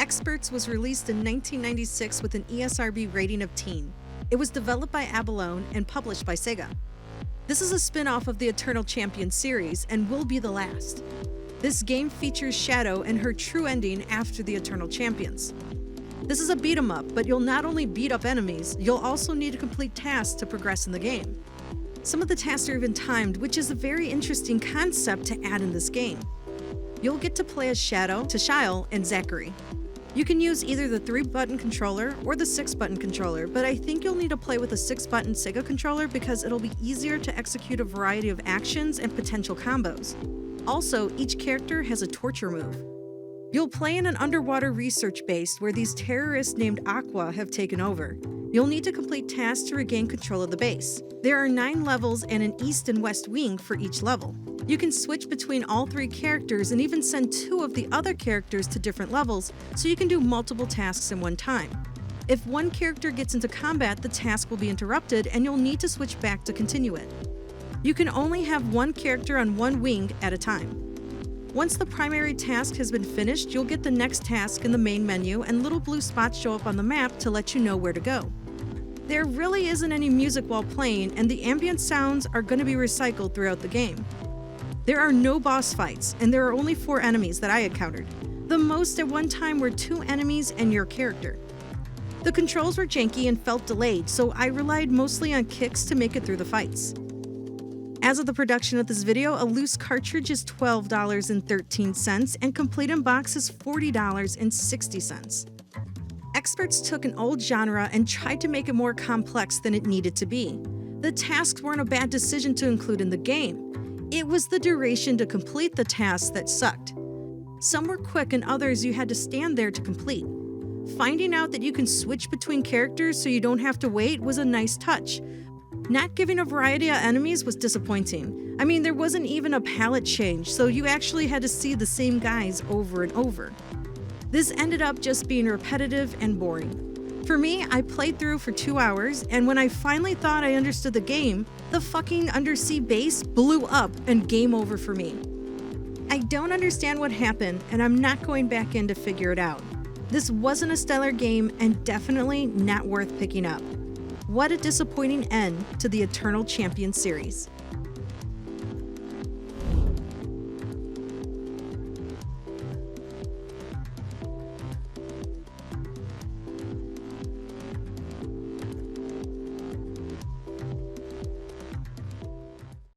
X-Perts was released in 1996 with an ESRB rating of teen. It was developed by Abalone and published by Sega. This is a spin-off of the Eternal Champion series and will be the last. This game features Shadow and her true ending after the Eternal Champions. This is a beat-em-up, but you'll not only beat up enemies, you'll also need to complete tasks to progress in the game. Some of the tasks are even timed, which is a very interesting concept to add in this game. You'll get to play as Shadow, Tashael, and Zachary. You can use either the 3-button controller or the 6-button controller, but I think you'll need to play with a 6-button Sega controller because it'll be easier to execute a variety of actions and potential combos. Also, each character has a torture move. You'll play in an underwater research base where these terrorists named Aqua have taken over. You'll need to complete tasks to regain control of the base. There are 9 levels and an east and west wing for each level. You can switch between all 3 characters and even send 2 of the other characters to different levels, so you can do multiple tasks in one time. If one character gets into combat, the task will be interrupted and you'll need to switch back to continue it. You can only have one character on one wing at a time. Once the primary task has been finished, you'll get the next task in the main menu and little blue spots show up on the map to let you know where to go. There really isn't any music while playing, and the ambient sounds are going to be recycled throughout the game. There are no boss fights, and there are only 4 enemies that I encountered. The most at one time were 2 enemies and your character. The controls were janky and felt delayed, so I relied mostly on kicks to make it through the fights. As of the production of this video, a loose cartridge is $12.13 and complete in box is $40.60. X-Perts took an old genre and tried to make it more complex than it needed to be. The tasks weren't a bad decision to include in the game. It was the duration to complete the tasks that sucked. Some were quick and others you had to stand there to complete. Finding out that you can switch between characters so you don't have to wait was a nice touch. Not giving a variety of enemies was disappointing. I mean, there wasn't even a palette change, so you actually had to see the same guys over and over. This ended up just being repetitive and boring. For me, I played through for 2 hours, and when I finally thought I understood the game, the fucking undersea base blew up and game over for me. I don't understand what happened, and I'm not going back in to figure it out. This wasn't a stellar game and definitely not worth picking up. What a disappointing end to the Eternal Champion series.